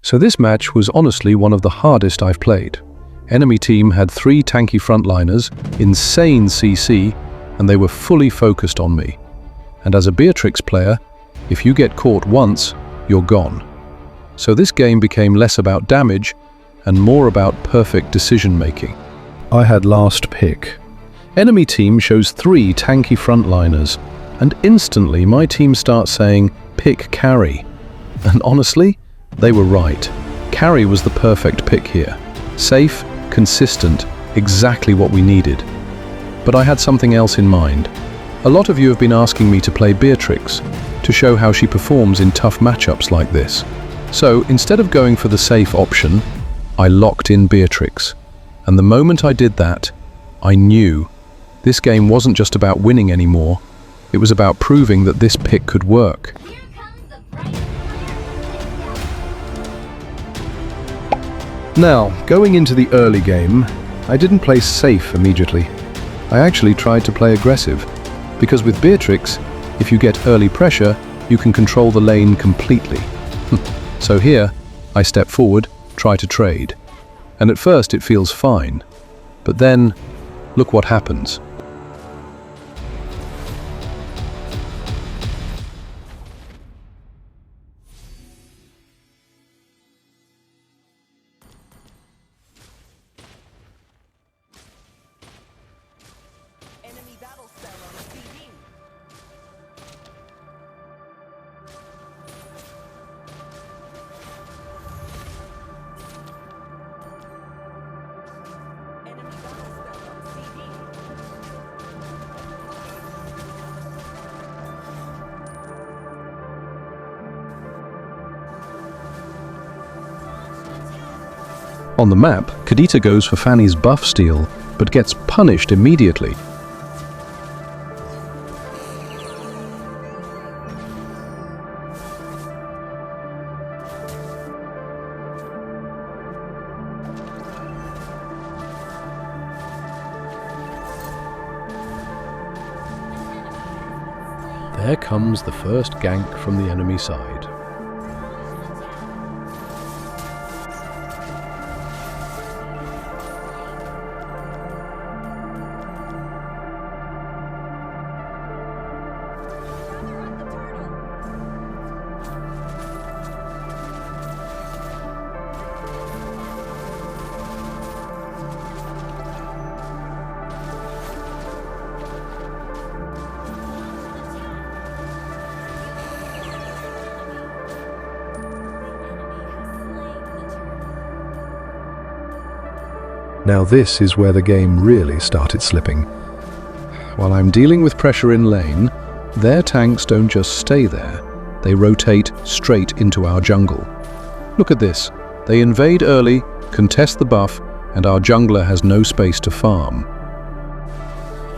So this match was honestly one of the hardest I've played. Enemy team had 3 tanky frontliners, insane CC, and they were fully focused on me. And as a Beatrix player, if you get caught once, you're gone. So this game became less about damage and more about perfect decision-making. I had last pick. Enemy team shows 3 tanky frontliners, and instantly my team starts saying, pick Karrie. And honestly, they were right. Karrie was the perfect pick here. Safe, consistent, exactly what we needed. But I had something else in mind. A lot of you have been asking me to play Beatrix, to show how she performs in tough matchups like this. So instead of going for the safe option, I locked in Beatrix. And the moment I did that, I knew this game wasn't just about winning anymore, it was about proving that this pick could work. Now, going into the early game, I didn't play safe immediately. I actually tried to play aggressive, because with Beatrix, if you get early pressure, you can control the lane completely. So here, I step forward, try to trade. And at first it feels fine. But then, look what happens. Enemy battle cell on CD. Enemy battle cell on CD. On the map, Kadita goes for Fanny's buff steal, but gets punished immediately. There comes the first gank from the enemy side. Now this is where the game really started slipping. While I'm dealing with pressure in lane, their tanks don't just stay there, they rotate straight into our jungle. Look at this, they invade early, contest the buff, and our jungler has no space to farm.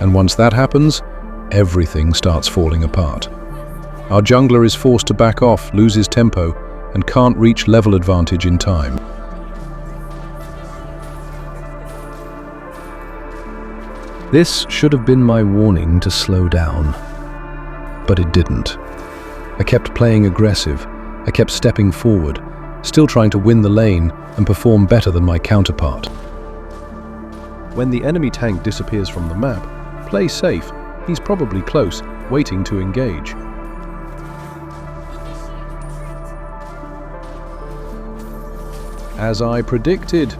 And once that happens, everything starts falling apart. Our jungler is forced to back off, loses tempo, and can't reach level advantage in time. This should have been my warning to slow down, but it didn't. I kept playing aggressive, I kept stepping forward, still trying to win the lane and perform better than my counterpart. When the enemy tank disappears from the map, play safe, he's probably close, waiting to engage. As I predicted,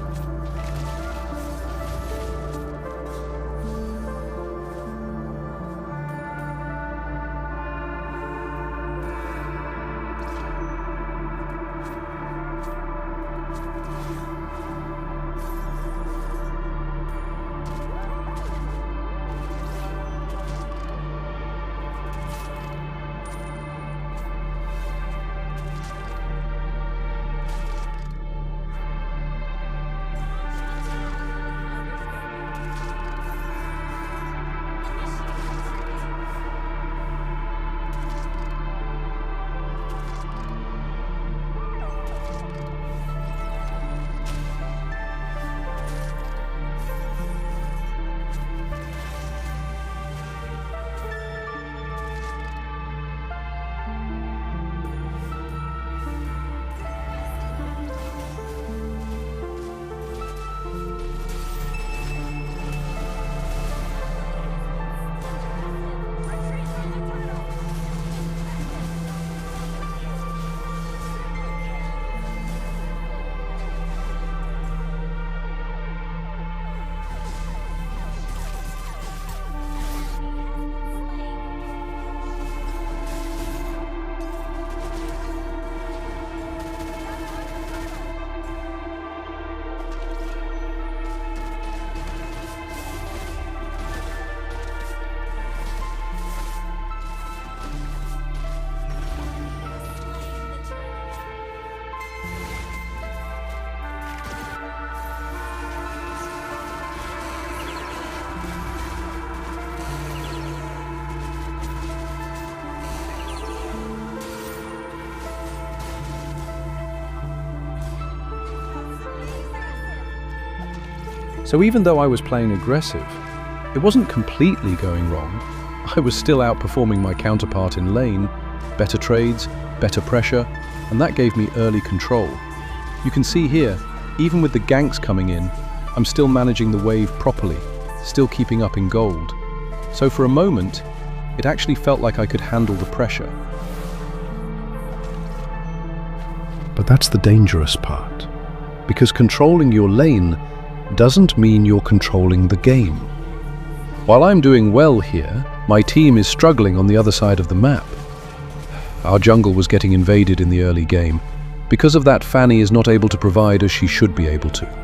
So even though I was playing aggressive, it wasn't completely going wrong. I was still outperforming my counterpart in lane, better trades, better pressure, and that gave me early control. You can see here, even with the ganks coming in, I'm still managing the wave properly, still keeping up in gold. So for a moment, it actually felt like I could handle the pressure. But that's the dangerous part, because controlling your lane doesn't mean you're controlling the game. While I'm doing well here, my team is struggling on the other side of the map. Our jungle was getting invaded in the early game. Because of that, Fanny is not able to provide as she should be able to.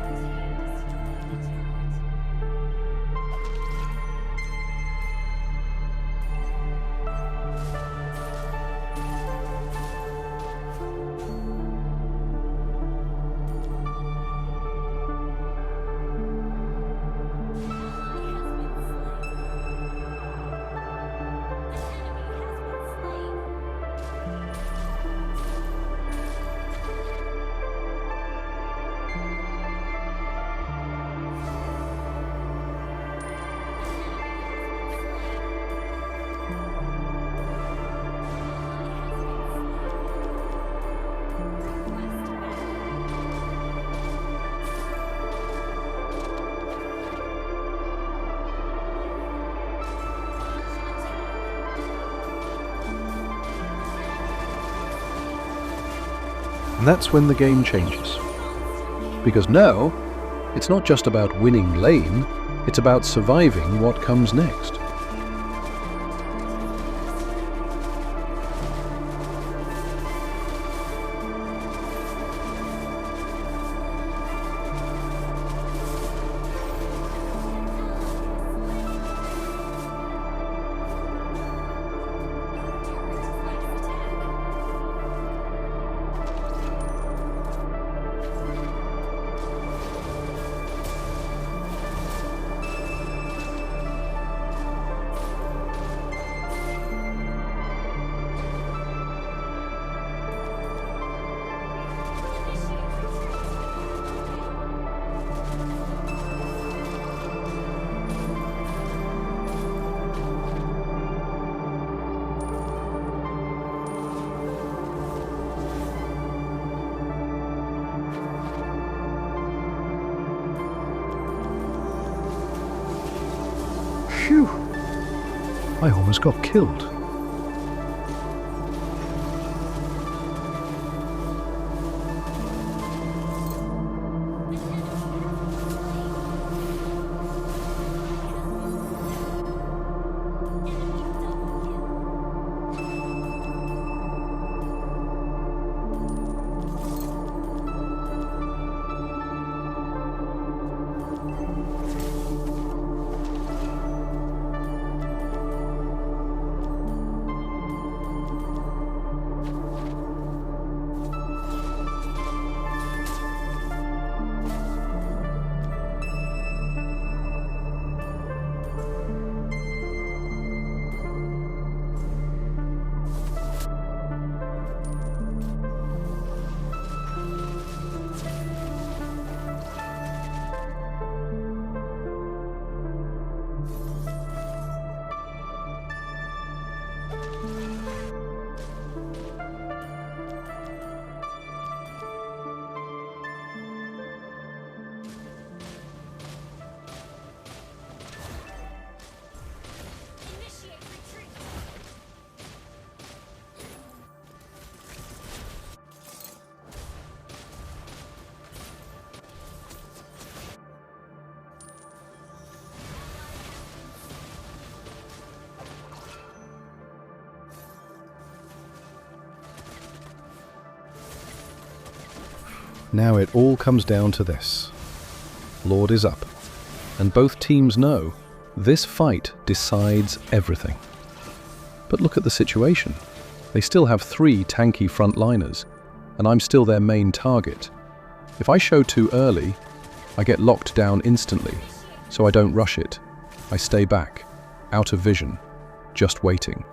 And that's when the game changes. Because now, it's not just about winning lane, it's about surviving what comes next. Phew! I almost got killed. Now it all comes down to this. Lord is up, and both teams know this fight decides everything. But look at the situation. They still have 3 tanky frontliners, and I'm still their main target. If I show too early, I get locked down instantly, so I don't rush it. I stay back, out of vision, just waiting.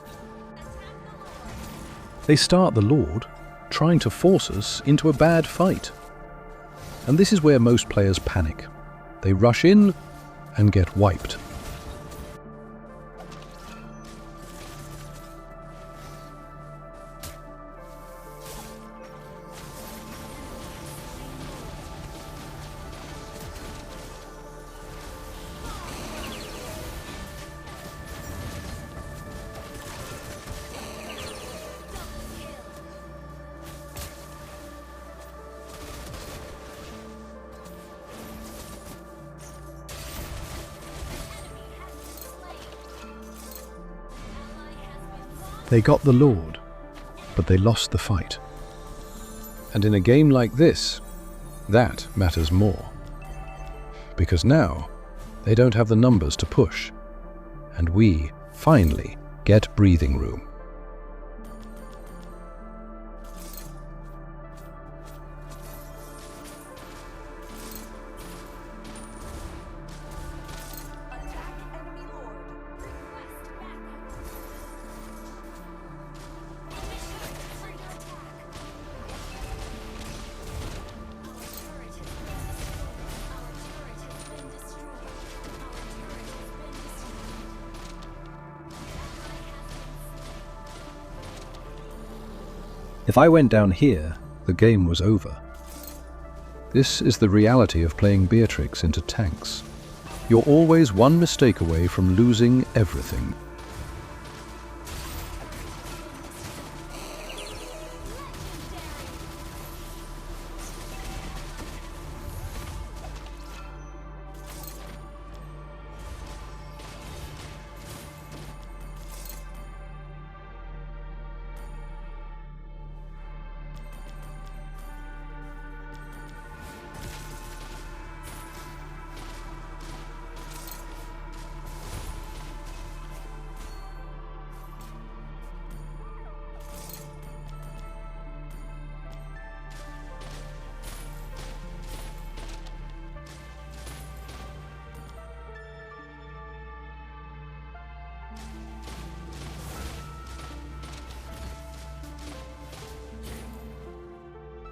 They start the Lord, trying to force us into a bad fight. And this is where most players panic. They rush in and get wiped. They got the Lord, but they lost the fight. And in a game like this, that matters more. Because now, they don't have the numbers to push, and we finally get breathing room. If I went down here, the game was over. This is the reality of playing Beatrix into tanks. You're always one mistake away from losing everything.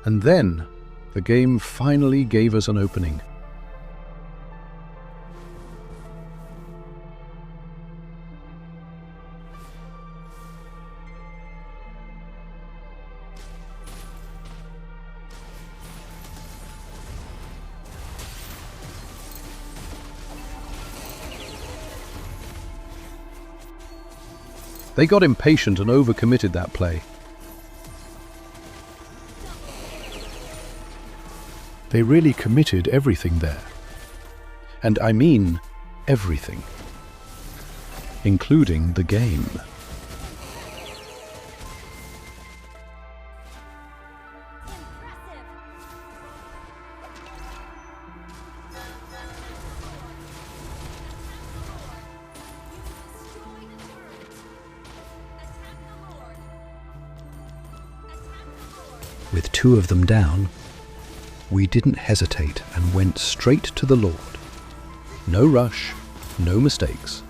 And then, the game finally gave us an opening. They got impatient and overcommitted that play. They really committed everything there. And I mean everything. Including the game. With two of them down, we didn't hesitate and went straight to the Lord. No rush, no mistakes.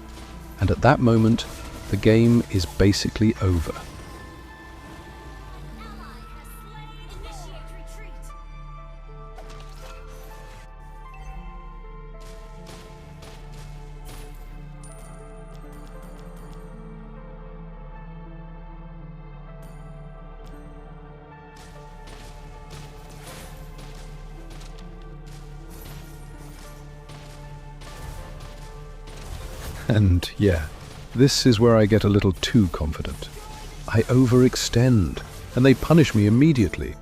And at that moment, the game is basically over. And yeah, this is where I get a little too confident. I overextend, and they punish me immediately.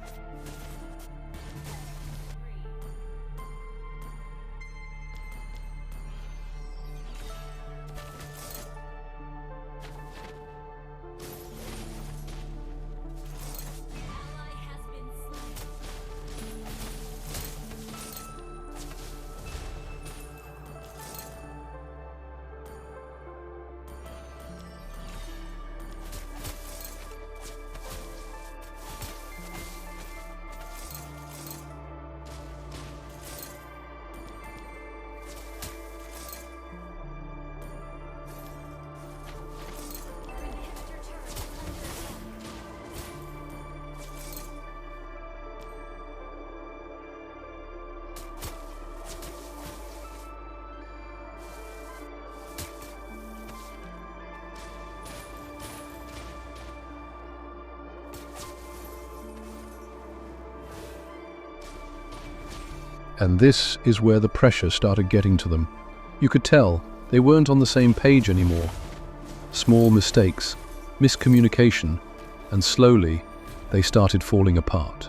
And this is where the pressure started getting to them. You could tell they weren't on the same page anymore. Small mistakes, miscommunication, and slowly they started falling apart.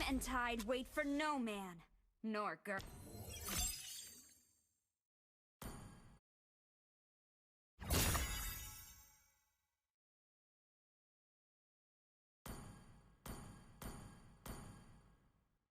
And tide wait for no man, nor girl.